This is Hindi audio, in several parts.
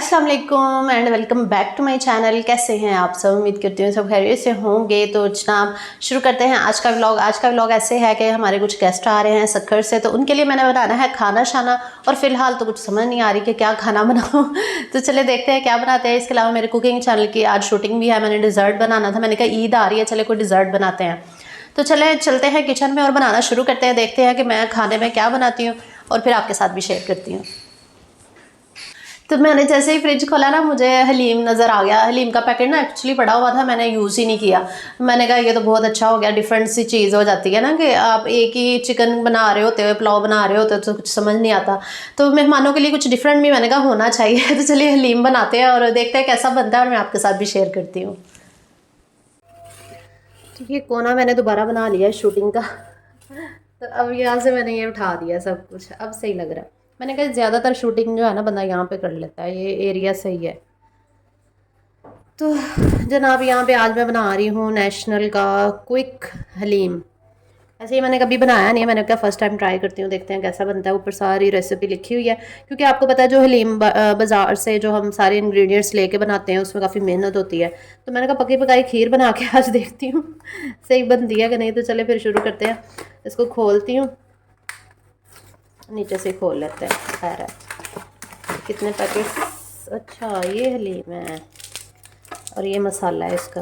अस्सलाम वालेकुम and welcome back to my channel. कैसे हैं आप सब? उम्मीद करती हूँ सब खैरियत से होंगे। तो जनाब शुरू करते हैं आज का व्लॉग। आज का व्लॉग ऐसे है कि हमारे कुछ गेस्ट आ रहे हैं सक्कर से, तो उनके लिए मैंने बनाना है खाना शाना, और फिलहाल तो कुछ समझ नहीं आ रही कि क्या खाना बनाऊँ। तो चले देखते हैं क्या बनाते हैं। इसके अलावा मेरे कुकिंग चैनल की आज शूटिंग भी है, मैंने डिज़र्ट बनाना था। मैंने कहा ईद आ रही है, चले कोई डिज़र्ट बनाते हैं। तो चले चलते हैं किचन में और बनाना शुरू करते हैं। देखते हैं कि मैं खाने में क्या बनाती हूँ और फिर आपके साथ भी शेयर करती हूँ। तो मैंने जैसे ही फ्रिज खोला ना, मुझे हलीम नज़र आ गया। हलीम का पैकेट ना एक्चुअली पड़ा हुआ था, मैंने यूज़ ही नहीं किया। मैंने कहा ये तो बहुत अच्छा हो गया, डिफरेंट सी चीज़ हो जाती है ना कि आप एक ही चिकन बना रहे होते हो, पुलाव बना रहे होते हो, तो कुछ समझ नहीं आता। तो मेहमानों के लिए कुछ डिफरेंट भी मैंने कहा होना चाहिए। तो चलिए हलीम बनाते हैं और देखते हैं कैसा बनता है, और मैं आपके साथ भी शेयर करती हूँ। तो ये कोना मैंने दोबारा बना लिया है शूटिंग का। तो अब यहाँ से मैंने ये उठा दिया सब कुछ, अब सही लग रहा है। मैंने कहा ज़्यादातर शूटिंग जो है ना बंदा यहाँ पे कर लेता है, ये एरिया सही है। तो जनाब यहाँ पे आज मैं बना रही हूँ नेशनल का क्विक हलीम। ऐसे ही मैंने कभी बनाया नहीं है, मैंने कहा फ़र्स्ट टाइम ट्राई करती हूँ, देखते हैं कैसा बनता है। ऊपर सारी रेसिपी लिखी हुई है, क्योंकि आपको पता है जो हलीम बाज़ार से जो हम सारे इंग्रेडिएंट्स लेके बनाते हैं उसमें काफ़ी मेहनत होती है। तो मैंने कहा पकी पकाई खीर बना के आज देखती हूँ सही बनती है कि नहीं। तो चले फिर शुरू करते हैं। इसको खोलती हूँ, नीचे से खोल लेते हैं। खैर है कितने पैकेट्स। अच्छा ये हलीम है और ये मसाला है इसका,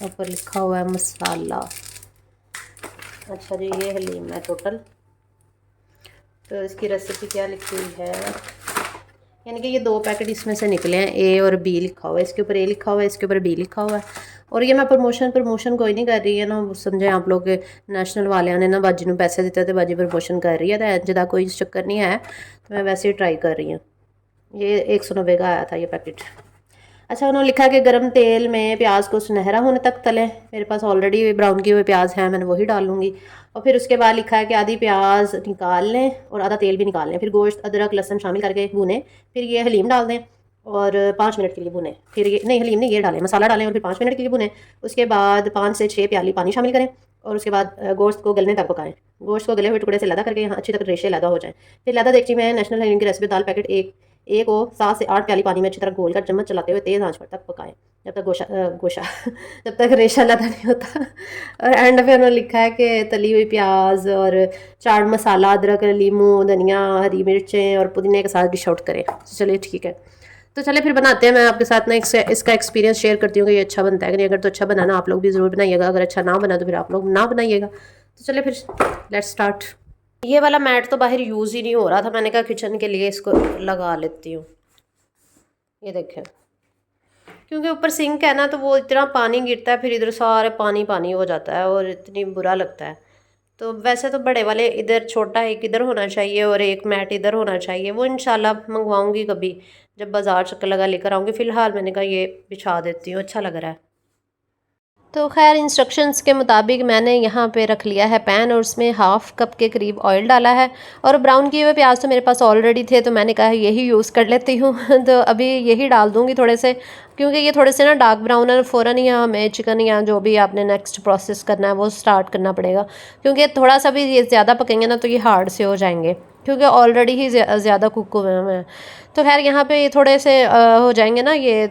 ऊपर लिखा हुआ है मसाला। अच्छा जी ये हलीम है टोटल। तो इसकी रेसिपी क्या लिखी हुई है, यानी कि ये 2 पैकेट इसमें से निकले हैं। ए और बी लिखा हुआ है, इसके ऊपर ए लिखा हुआ है, इसके ऊपर बी लिखा हुआ है। और ये मैं प्रमोशन कोई नहीं कर रही है ना, समझे आप लोग नेशनल वाले ने ना बाजी ਨੂੰ पैसे दिते तो बाजी प्रमोशन कर रही है। तो जिदा कोई चक्कर नहीं है, तो मैं वैसे ही ट्राई कर रही हूँ। ये 190 का आया था ये पैकेट। अच्छा उन्होंने लिखा है कि गर्म तेल में प्याज को सुनहरा होने तक तलें। मेरे पास ऑलरेडी ब्राउन किए हुए प्याज हैं, मैंने वही डाल लूँगी। और फिर उसके बाद लिखा है कि आधी प्याज निकाल लें और आधा तेल भी निकाल लें। फिर गोश्त अदरक लहसुन शामिल करके भूनें, फिर ये हलीम डाल दें और 5 मिनट के लिए भुनें। फिर ये नहीं हलीम नहीं, ये डालें मसाला डालें और फिर 5 मिनट के लिए भुनें। उसके बाद 5 से 6 प्याली पानी शामिल करें और उसके बाद गोश्त को गलने तक पकाएं। गोश्त को गले हुए टुकड़े से लदा करके यहाँ अच्छी तरह रेशे लदा हो जाए। फिर लदा देगची में नेशनल हलीम की रेसिपी दाल पैकेट एक को 7 से 8 प्याली पानी में अच्छी तरह घोल कर चम्मच चलाते हुए तेज़ आंच पर तक पकाएं, जब तक गोशा जब तक रेशा लदा नहीं होता। और एंड पे उन्होंने लिखा है कि तली हुई प्याज और चाट मसाला अदरक लीमू धनिया हरी मिर्चें और पुदीने के साथ डिश आउट करें। चलिए ठीक है, तो चले फिर बनाते हैं। मैं आपके साथ ना इसका एक्सपीरियंस शेयर करती हूँ कि ये अच्छा बनता है कि नहीं। अगर तो अच्छा बना ना आप लोग भी ज़रूर बनाइएगा, अगर अच्छा ना बना तो फिर आप लोग ना बनाइएगा। तो चले फिर लेट्स स्टार्ट। ये वाला मैट तो बाहर यूज़ ही नहीं हो रहा था, मैंने कहा किचन के लिए इसको लगा लेती हूँ। ये देखें, क्योंकि ऊपर सिंक है ना, तो वो इतना पानी गिरता है, फिर इधर सारे पानी पानी हो जाता है और इतनी बुरा लगता है। तो वैसे तो बड़े वाले इधर छोटा एक इधर होना चाहिए और एक मैट इधर होना चाहिए। वो इंशाल्लाह मंगवाऊंगी कभी, जब बाज़ार चक्कर लगा लेकर आऊँगी। फ़िलहाल मैंने कहा ये बिछा देती हूँ, अच्छा लग रहा है। तो खैर इंस्ट्रक्शंस के मुताबिक मैंने यहाँ पे रख लिया है पैन और उसमें हाफ़ कप के करीब ऑयल डाला है। और ब्राउन किए हुए प्याज तो मेरे पास ऑलरेडी थे, तो मैंने कहा यही यूज़ कर लेती हूँ। तो अभी यही डाल दूँगी थोड़े से, क्योंकि ये थोड़े से ना डार्क ब्राउन है। फ़ौरन ही हमें चिकन या जो भी आपने नेक्स्ट प्रोसेस करना है वो स्टार्ट करना पड़ेगा, क्योंकि थोड़ा सा भी ये ज़्यादा पकेंगे ना तो ये हार्ड से हो जाएंगे, क्योंकि ऑलरेडी ही ज़्यादा कुक हुए हैं। तो खैर यहाँ पे ये थोड़े से हो जाएंगे ना, ये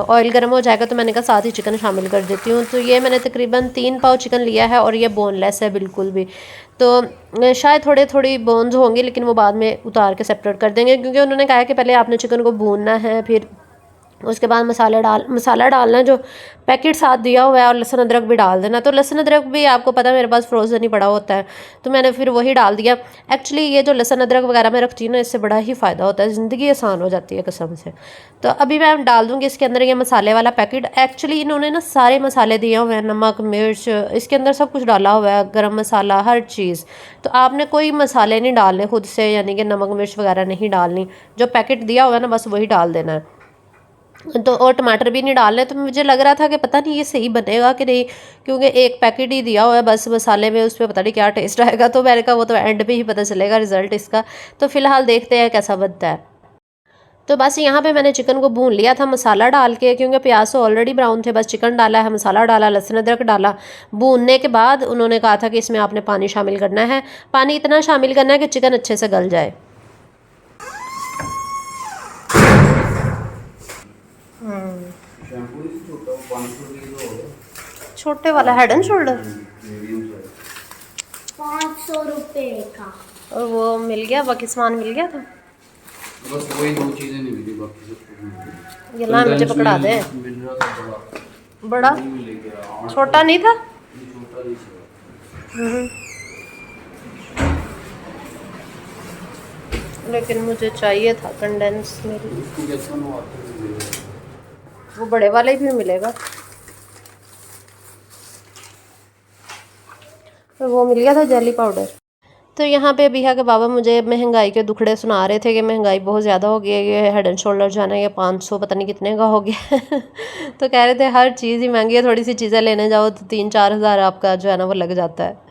ऑयल गर्म हो जाएगा, तो मैंने कहा साथ ही चिकन शामिल कर देती हूँ। तो ये मैंने तकरीबन 3 पाव चिकन लिया है और ये बोनलेस है बिल्कुल भी। तो शायद थोड़ी बोन्स होंगी, लेकिन वो बाद में उतार के सेपरेट कर देंगे, क्योंकि उन्होंने कहा है कि पहले आपने चिकन को भूनना है, फिर उसके बाद मसाला डालना जो पैकेट साथ दिया हुआ है, और लहसुन अदरक भी डाल देना। तो लहसुन अदरक भी आपको पता है मेरे पास फ्रोज़न ही पड़ा होता है, तो मैंने फिर वही डाल दिया। एक्चुअली ये जो लहसुन अदरक वगैरह मैं रखती हूँ ना, इससे बड़ा ही फ़ायदा होता है, ज़िंदगी आसान हो जाती है कसम से। तो अभी मैं डाल दूँगी इसके अंदर ये मसाले वाला पैकेट। एक्चुअली इन्होंने ना सारे मसाले दिए हुए हैं, नमक मिर्च इसके अंदर सब कुछ डाला हुआ है, गरम मसाला हर चीज़। तो आपने कोई मसाले नहीं डालने खुद से, यानी कि नमक मिर्च वगैरह नहीं डालनी, जो पैकेट दिया हुआ है ना बस वही डाल देना है। तो और टमाटर भी नहीं डालने। तो मुझे लग रहा था कि पता नहीं ये सही बनेगा कि नहीं, क्योंकि एक पैकेट ही दिया हुआ है बस मसाले में, उस पर पता नहीं क्या टेस्ट आएगा। तो मैंने कहा वो तो एंड पे ही पता चलेगा रिज़ल्ट इसका। तो फ़िलहाल देखते हैं कैसा बनता है। तो बस यहाँ पे मैंने चिकन को भून लिया था मसाला डाल के, क्योंकि प्याज तो ऑलरेडी ब्राउन थे। बस चिकन डाला है, मसाला डाला, लहसुन अदरक डाला। भूनने के बाद उन्होंने कहा था कि इसमें आपने पानी शामिल करना है। पानी इतना शामिल करना है कि चिकन अच्छे से गल जाए। छोटे वाला हेड एंड शोल्डर 500 रुपए का। और वो मिल गया, बाकी सामान मिल गया था। बस वही 2 चीजें नहीं मिली, बाकी सब कुछ मिल गया। ये ला मुझे पकड़ा दे। मिल रहा था बड़ा, बड़ा नहीं मिलेगा, छोटा नहीं था। छोटा नहीं था। लेकिन मुझे चाहिए था कंडेंस मेरी। उसको कैसे बनवाते हैं? वो बड़े वाले भी मिलेगा। तो वो मिल गया था जेली पाउडर। तो यहाँ पे बिहा के बाबा मुझे महंगाई के दुखड़े सुना रहे थे कि महंगाई बहुत ज़्यादा हो गई है, ये हेड एंड शोल्डर जो है ना ये 500 पता नहीं कितने का हो गया तो कह रहे थे हर चीज़ ही महंगी है, थोड़ी सी चीज़ें लेने जाओ तो 3-4 हज़ार आपका जो है ना वो लग जाता है।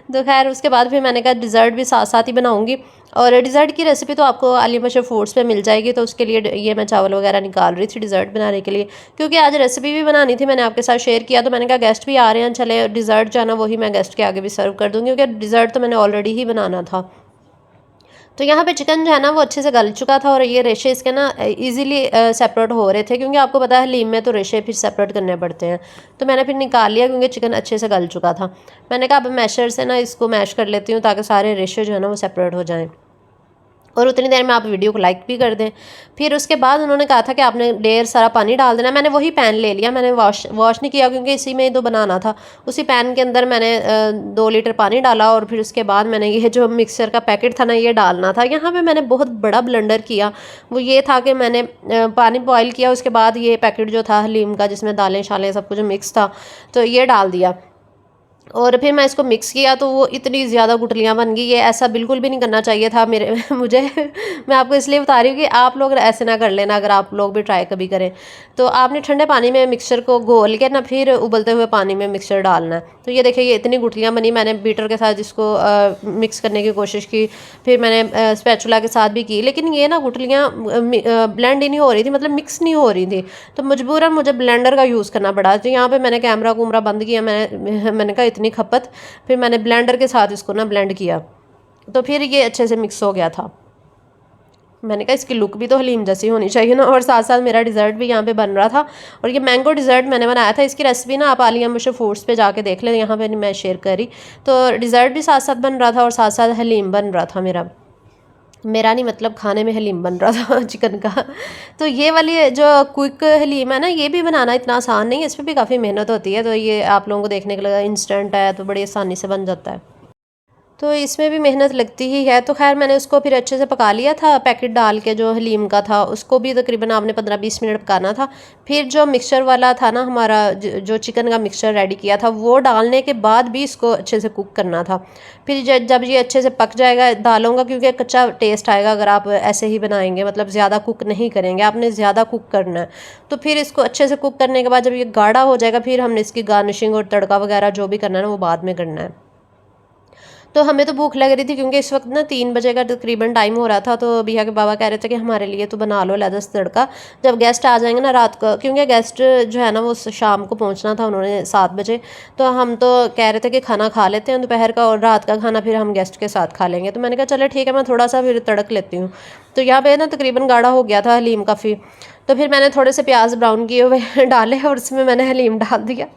तो खैर उसके बाद फिर मैंने कहा डिज़र्ट भी साथ साथ ही बनाऊँगी। और डिज़र्ट की रेसिपी तो आपको आलिया मशहूर फूड्स पे मिल जाएगी। तो उसके लिए ये मैं चावल वगैरह निकाल रही थी डिज़र्ट बनाने के लिए, क्योंकि आज रेसिपी भी बनानी थी, मैंने आपके साथ शेयर किया। तो मैंने कहा गेस्ट भी आ रहे हैं, चले डिज़र्ट जो है ना वही मैं गेस्ट के आगे भी सर्व कर दूँगी, क्योंकि डिज़र्ट तो मैंने ऑलरेडी ही बनाना था। तो यहाँ पे चिकन जो है ना वो अच्छे से गल चुका था, और ये रेशे इसके ना इजीली सेपरेट हो रहे थे, क्योंकि आपको पता है हलीम में तो रेशे फिर सेपरेट करने पड़ते हैं। तो मैंने फिर निकाल लिया क्योंकि चिकन अच्छे से गल चुका था। मैंने कहा अब मैशर से ना इसको मैश कर लेती हूँ ताकि सारे रेशे जो है ना वो सेपरेट हो जाएँ, और उतनी देर में आप वीडियो को लाइक भी कर दें। फिर उसके बाद उन्होंने कहा था कि आपने ढेर सारा पानी डाल देना। मैंने वही पैन ले लिया, मैंने वॉश नहीं किया क्योंकि इसी में ही तो बनाना था। उसी पैन के अंदर मैंने 2 लीटर पानी डाला, और फिर उसके बाद मैंने ये जो मिक्सर का पैकेट था ना ये डालना था। यहाँ पे मैंने बहुत बड़ा ब्लेंडर किया। वो ये था कि मैंने पानी बॉयल किया, उसके बाद ये पैकेट जो था हलीम का जिसमें दालें शालें सब कुछ मिक्स था तो ये डाल दिया, और फिर मैं इसको मिक्स किया। तो वो इतनी ज़्यादा गुठलियाँ बन गई, ये ऐसा बिल्कुल भी नहीं करना चाहिए था मेरे मुझे मैं आपको इसलिए बता रही हूँ कि आप लोग ऐसे ना कर लेना, अगर आप लोग भी ट्राई कभी करें। तो आपने ठंडे पानी में मिक्सचर को घोल के ना फिर उबलते हुए पानी में मिक्सचर डालना है। तो ये देखिए ये इतनी गुठलियाँ बनी, मैंने बीटर के साथ इसको मिक्स करने की कोशिश की, फिर मैंने स्पैचुला के साथ भी की, लेकिन ये ना गुठलियाँ ब्लेंड ही नहीं हो रही थी, मतलब मिक्स नहीं हो रही थी। तो मजबूरन मुझे ब्लेंडर का यूज़ करना पड़ा। तो यहाँ पर मैंने कैमरा कूमरा बंद किया, मैंने कहा इतनी खपत, फिर मैंने ब्लेंडर के साथ इसको ना ब्लेंड किया, तो फिर ये अच्छे से मिक्स हो गया था। मैंने कहा इसकी लुक भी तो हलीम जैसी होनी चाहिए ना। और साथ साथ मेरा डिज़र्ट भी यहाँ पे बन रहा था, और ये मैंगो डिज़र्ट मैंने बनाया था। इसकी रेसिपी ना आप आलिया मशहूर फूड्स पे जाके देख लें, यहाँ पे मैं शेयर करी। तो डिज़र्ट भी साथ साथ बन रहा था और साथ साथ हलीम बन रहा था मेरा नहीं मतलब खाने में हलीम बन रहा था चिकन का। तो ये वाली जो क्विक हलीम है ना ये भी बनाना इतना आसान नहीं है, इस पर भी काफ़ी मेहनत होती है। तो ये आप लोगों को देखने के लिए इंस्टेंट है तो बड़ी आसानी से बन जाता है, तो इसमें भी मेहनत लगती ही है। तो खैर मैंने उसको फिर अच्छे से पका लिया था, पैकेट डाल के जो हलीम का था उसको भी तकरीबन आपने 15-20 मिनट पकाना था। फिर जो मिक्सचर वाला था ना हमारा जो चिकन का मिक्सचर रेडी किया था वो डालने के बाद भी इसको अच्छे से कुक करना था। फिर जब ये अच्छे से पक जाएगा दालों का, क्योंकि कच्चा टेस्ट आएगा अगर आप ऐसे ही बनाएंगे, मतलब ज़्यादा कुक नहीं करेंगे, आपने ज़्यादा कुक करना है। तो फिर इसको अच्छे से कुक करने के बाद जब ये गाढ़ा हो जाएगा फिर हमने इसकी गार्निशिंग और तड़का वगैरह जो भी करना है ना वो बाद में करना है। तो हमें तो भूख लग रही थी क्योंकि इस वक्त ना 3 बजे का तकरीबन टाइम हो रहा था। तो बिहा के बाबा कह रहे थे कि हमारे लिए तो बना लो लेदस तड़का, जब गेस्ट आ जाएंगे ना रात को, क्योंकि गेस्ट जो है ना वो शाम को पहुंचना था उन्होंने 7 बजे। तो हम तो कह रहे थे कि खाना खा लेते हैं दोपहर का, और रात का खाना फिर हम गेस्ट के साथ खा लेंगे। तो मैंने कहा चलो ठीक है मैं थोड़ा सा फिर तड़क लेती हूँ। तो यहाँ पे ना तकरीबन गाढ़ा हो गया था हलीम काफ़ी। तो फिर मैंने थोड़े से प्याज ब्राउन किए हुए डाले और उसमें मैंने हलीम डाल दिया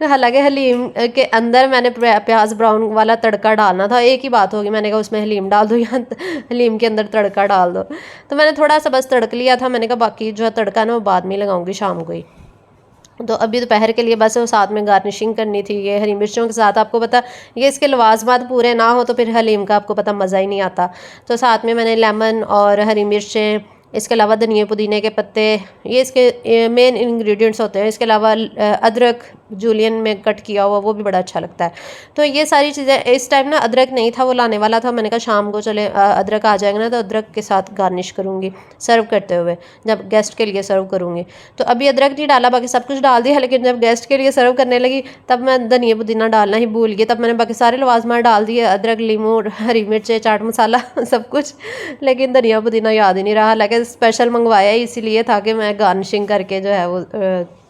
हालांकि हलीम के अंदर मैंने प्याज ब्राउन वाला तड़का डालना था, एक ही बात होगी, मैंने कहा उसमें हलीम डाल दो या हलीम के अंदर तड़का डाल दो। तो मैंने थोड़ा सा बस तड़क लिया था, मैंने कहा बाकी जो है तड़का ना वो बाद में लगाऊंगी शाम को ही। तो अभी दोपहर के लिए बस वो साथ में गार्निशिंग करनी थी ये हरी मिर्चों के साथ। आपको पता ये इसके लवाजमात पूरे ना हो तो फिर हलीम का आपको पता मज़ा ही नहीं आता। तो साथ में मैंने लेमन और हरी मिर्चें, इसके अलावा धनिया पुदीने के पत्ते, ये इसके मेन इंग्रेडिएंट्स होते हैं। इसके अलावा अदरक जूलियन में कट किया हुआ वो भी बड़ा अच्छा लगता है। तो ये सारी चीज़ें इस टाइम ना अदरक नहीं था, वो लाने वाला था, मैंने कहा शाम को चले अदरक आ जाएगा ना तो अदरक के साथ गार्निश करूँगी सर्व करते हुए, जब गेस्ट के लिए सर्व करूँगी। तो अभी अदरक नहीं डाला, बाकी सब कुछ डाल दिया, लेकिन जब गेस्ट के लिए सर्व करने लगी तब मैं धनिया पुदीना डालना ही भूल गई। तब मैंने बाकी सारे लवाजमात डाल दिए, अदरक लीमू हरी मिर्चें चाट मसाला सब कुछ, लेकिन धनिया पुदीना याद ही नहीं रहा। हालांकि स्पेशल मंगवाया ही इसीलिए था कि मैं गार्निशिंग करके जो है वो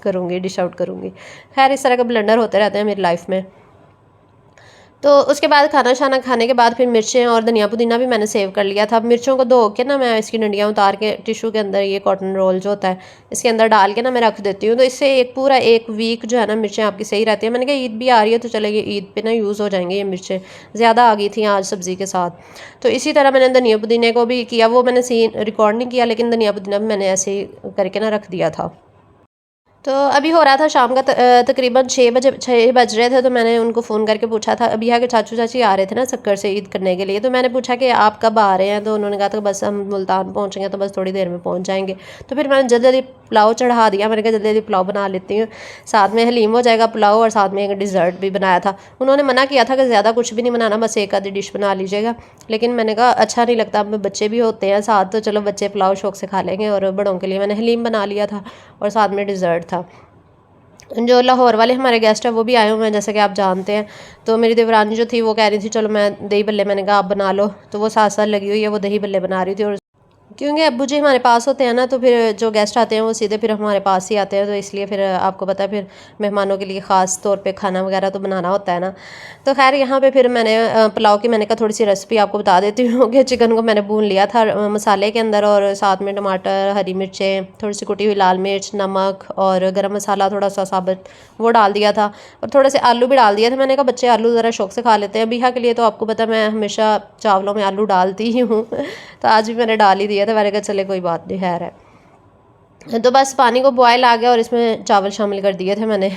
करूँगी, डिश आउट करूँगी। खैर इस तरह के ब्लेंडर होते रहते हैं मेरी लाइफ में। तो उसके बाद खाना शाना खाने के बाद फिर मिर्चें और धनिया पुदीना भी मैंने सेव कर लिया था। मिर्चों को धो के ना मैं इसकी डंडियाँ उतार के टिशू के अंदर, ये कॉटन रोल जो होता है इसके अंदर डाल के ना मैं रख देती हूँ। तो इससे एक वीक जो है ना मिर्चें आपकी सही रहती है। मैंने कहा ईद भी आ रही है तो चलेगी, ईद पे ना यूज़ हो जाएंगे ये मिर्चें, ज़्यादा आ गई थी आज सब्ज़ी के साथ। तो इसी तरह मैंने धनिया पुदीने को भी किया, वो मैंने सीन रिकॉर्ड नहीं किया, लेकिन धनिया पुदीना भी मैंने ऐसे ही करके ना रख दिया था। तो अभी हो रहा था शाम का तकरीबन 6 बज रहे थे। तो मैंने उनको फ़ोन करके पूछा था, अभी यहाँ के चाचू चाची आ रहे थे ना सक्कर से ईद करने के लिए। तो मैंने पूछा कि आप कब आ रहे हैं, तो उन्होंने कहा था बस हम मुल्तान पहुँचेंगे तो बस थोड़ी देर में पहुँच जाएंगे। तो फिर मैंने जल्दी जल्दी पुलाव चढ़ा दिया। मैंने कहा जल्दी जल्दी पुलाव बना लेती हूँ, साथ में हलीम हो जाएगा पुलाव और साथ में एक डिज़र्ट भी बनाया था। उन्होंने मना किया था कि ज़्यादा कुछ भी नहीं बनाना, बस एक आधी डिश बना लीजिएगा। लेकिन मैंने कहा अच्छा नहीं लगता, अब बच्चे भी होते हैं साथ, तो चलो बच्चे पुलाव शौक से खा लेंगे। और बड़ों के लिए मैंने हलीम बना लिया था और साथ में डिज़र्ट था। जो लाहौर वाले हमारे गेस्ट हैं वो भी आए हुए हैं जैसे कि आप जानते हैं। तो मेरी देवरानी जो थी वो कह रही थी चलो मैं दही बल्ले, मैंने कहा आप बना लो। तो वो साथ साथ लगी हुई है, वो दही बल्ले बना रही थी। और क्योंकि अब्बू जी हमारे पास होते हैं ना, तो फिर जो गेस्ट आते हैं वो सीधे फिर हमारे पास ही आते हैं। तो इसलिए फिर आपको पता है फिर मेहमानों के लिए ख़ास तौर पे खाना वगैरह तो बनाना होता है ना। तो खैर यहाँ पे फिर मैंने पुलाव की मैंने कहा थोड़ी सी रेसिपी आपको बता देती हूँ कि चिकन को मैंने भून लिया था मसाले के अंदर, और साथ में टमाटर, हरी मिर्चें, थोड़ी सी कुटी हुई लाल मिर्च, नमक और गरम मसाला थोड़ा सा साबुत वो डाल दिया था। और थोड़े से आलू भी डाल दिए थे। मैंने कहा बच्चे आलू ज़रा शौक से खा लेते हैं, बिहा के लिए तो आपको पता है मैं हमेशा चावलों में आलू डालती ही हूँ। तो आज भी मैंने डाल ही दिया था। मैंने कहा चले कोई बात नहीं, खैर है। तो बस पानी को बॉयल आ गया और इसमें चावल शामिल कर दिए थे मैंने।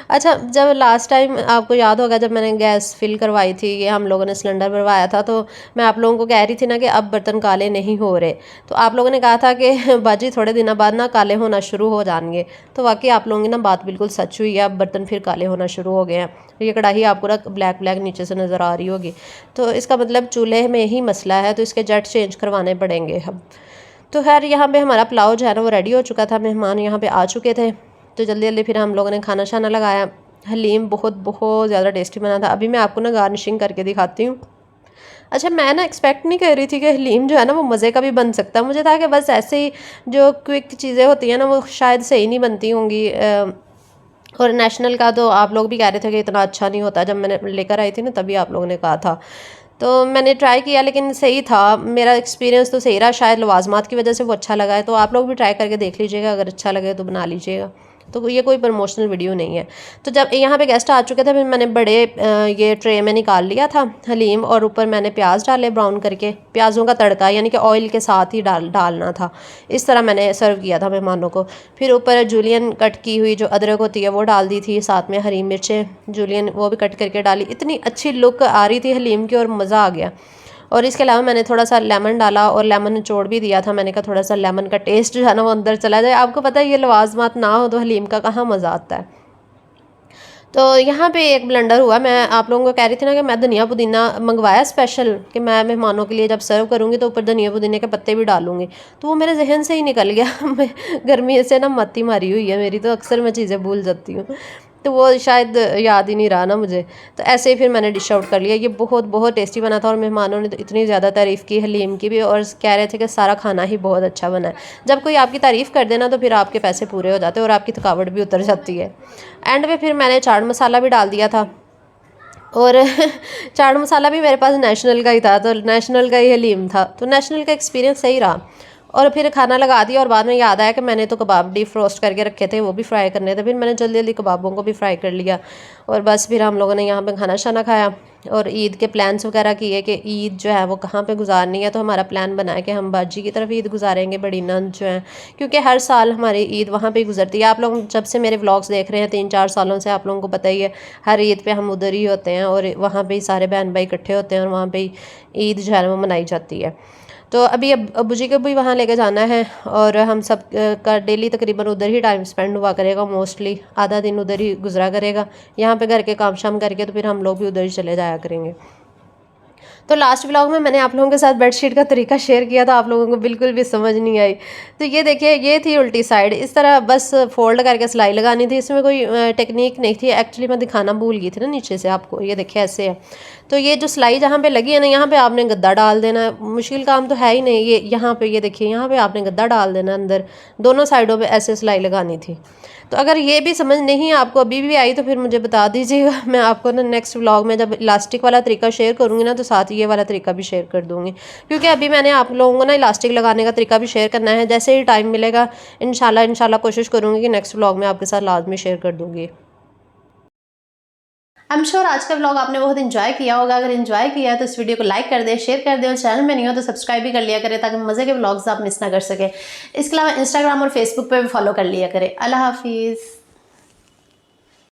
अच्छा, जब लास्ट टाइम आपको याद होगा जब मैंने गैस फिल करवाई थी, ये हम लोगों ने सिलेंडर भरवाया था, तो मैं आप लोगों को कह रही थी ना कि अब बर्तन काले नहीं हो रहे। तो आप लोगों ने कहा था कि बाजी थोड़े दिनों बाद ना काले होना शुरू हो जाएंगे। तो वाकई आप लोगों की ना बात बिल्कुल सच हुई है, अब बर्तन फिर काले होना शुरू हो गए हैं। ये कढ़ाई आपको ना ब्लैक ब्लैक नीचे से नज़र आ रही होगी। तो इसका मतलब चूल्हे में ही मसला है, तो इसके जट चेंज करवाने पड़ेंगे हम। तो खैर यहाँ पे हमारा पुलाव जो है ना वो रेडी हो चुका था, मेहमान यहाँ पे आ चुके थे। तो जल्दी जल्दी फिर हम लोगों ने खाना शाना लगाया। हलीम बहुत बहुत ज़्यादा टेस्टी बना था। अभी मैं आपको ना गार्निशिंग करके दिखाती हूँ। अच्छा, मैं ना एक्सपेक्ट नहीं कर रही थी कि हलीम जो है ना वो मज़े का भी बन सकता है। मुझे था कि बस ऐसे ही जो क्विक चीज़ें होती हैं ना वो शायद सही नहीं बनती होंगी। और नेशनल का तो आप लोग भी कह रहे थे कि इतना अच्छा नहीं होता, जब मैंने लेकर आई थी ना तभी आप लोगों ने कहा था। तो मैंने ट्राई किया लेकिन सही था, मेरा एक्सपीरियंस तो सही रहा। शायद लवाजमात की वजह से वो अच्छा लगा है। तो आप लोग भी ट्राई करके देख लीजिएगा, अगर अच्छा लगे तो बना लीजिएगा। तो ये कोई प्रमोशनल वीडियो नहीं है। तो जब यहाँ पे गेस्ट आ चुके थे फिर मैंने बड़े ये ट्रे में निकाल लिया था हलीम, और ऊपर मैंने प्याज डाले ब्राउन करके। प्याज़ों का तड़का यानी कि ऑयल के साथ ही डालना था। इस तरह मैंने सर्व किया था मेहमानों को। फिर ऊपर जूलियन कट की हुई जो अदरक होती है वो डाल दी थी, साथ में हरी मिर्चें जूलियन वो भी कट करके डाली। इतनी अच्छी लुक आ रही थी हलीम की और मज़ा आ गया। और इसके अलावा मैंने थोड़ा सा लेमन डाला और लेमन निचोड़ भी दिया था। मैंने कहा थोड़ा सा लेमन का टेस्ट जो है ना वो अंदर चला जाए। आपको पता है ये लवाजमात ना हो तो हलीम का कहाँ मज़ा आता है। तो यहाँ पे एक ब्लेंडर हुआ। मैं आप लोगों को कह रही थी ना कि मैं धनिया पुदीना मंगवाया स्पेशल, कि मैं मेहमानों के लिए जब सर्व करूँगी तो ऊपर धनिया पुदीने के पत्ते भी डालूँगी। तो वो मेरे जहन से ही निकल गया। मैं गर्मी से ना मत्ती मारी हुई है मेरी, तो अक्सर मैं चीज़ें भूल जाती हूँ। तो वो शायद याद ही नहीं रहा ना मुझे। तो ऐसे ही फिर मैंने डिश आउट कर लिया। ये बहुत बहुत टेस्टी बना था और मेहमानों ने तो इतनी ज़्यादा तारीफ़ की हलीम की भी, और कह रहे थे कि सारा खाना ही बहुत अच्छा बना है। जब कोई आपकी तारीफ़ कर देना तो फिर आपके पैसे पूरे हो जाते हैं और आपकी थकावट भी उतर जाती है। एंड में फिर मैंने चाट मसाला भी डाल दिया था। और चाट मसाला भी मेरे पास नेशनल का ही था, तो नेशनल का ही हलीम था। तो नेशनल का एक्सपीरियंस सही रहा। और फिर खाना लगा दिया और बाद में याद आया कि मैंने तो कबाब डीप फ्रोस्ट करके रखे थे, वो भी फ्राई करने थे। फिर मैंने जल्दी जल्दी कबाबों को भी फ्राई कर लिया। और बस फिर हम लोगों ने यहाँ पे खाना शाना खाया और ईद के प्लान्स वगैरह किए कि ईद जो है वो कहाँ पे गुजारनी है। तो हमारा प्लान बना है कि हम बाजी की तरफ ईद गुजारेंगे, बड़ी नंद जो है, क्योंकि हर साल हमारी ईद वहाँ पे गुजरती है। आप लोग जब से मेरे व्लॉग्स देख रहे हैं 3-4 सालों से, आप लोगों को पता ही है हर ईद पे हम उधर ही होते हैं और वहाँ पे ही सारे बहन भाई इकट्ठे होते हैं और वहाँ पे ही ईद जो है वो मनाई जाती है। तो अभी अब्बू जी को भी वहाँ लेके जाना है और हम सब का डेली तकरीबन उधर ही टाइम स्पेंड हुआ करेगा। मोस्टली आधा दिन उधर ही गुजरा करेगा। यहाँ पे घर के काम शाम करके तो फिर हम लोग भी उधर ही चले जाया करेंगे। तो लास्ट व्लॉग में मैंने आप लोगों के साथ बेडशीट का तरीका शेयर किया था, आप लोगों को बिल्कुल भी समझ नहीं आई। तो ये देखिए, ये थी उल्टी साइड। इस तरह बस फोल्ड करके सिलाई लगानी थी, इसमें कोई टेक्निक नहीं थी। एक्चुअली मैं दिखाना भूल गई थी ना नीचे से आपको, ये देखिए ऐसे है। तो ये जो सिलाई जहाँ पे लगी है ना, यहाँ पे आपने गद्दा डाल देना है। मुश्किल काम तो है ही नहीं। ये यहाँ पे ये देखिए, यहाँ पे आपने गद्दा डाल देना अंदर, दोनों साइडों पे ऐसे सिलाई लगानी थी। तो अगर ये भी समझ नहीं आपको अभी भी आई तो फिर मुझे बता दीजिएगा, मैं आपको ना नेक्स्ट व्लॉग में जब इलास्टिक वाला तरीका शेयर करूँगी ना, तो साथ ये वाला तरीका भी शेयर कर दूँगी। क्योंकि अभी मैंने आप लोगों को ना इलास्टिक लगाने का तरीका भी शेयर करना है। जैसे ही टाइम मिलेगा इंशाल्लाह कोशिश करूँगी कि नेक्स्ट व्लॉग में आपके साथ लाजमी शेयर कर दूँगी। आई एम श्योर आज का व्लॉग आपने बहुत इन्जॉय किया होगा। अगर इन्जॉय किया है तो इस वीडियो को लाइक कर दे, शेयर कर दे, और चैनल में नहीं हो तो सब्सक्राइब भी कर लिया करें ताकि मज़े के व्लॉग्स आप मिस ना कर सकें। इसके अलावा इंस्टाग्राम और फेसबुक पे भी फॉलो कर लिया करें। अल्लाह हाफिज़।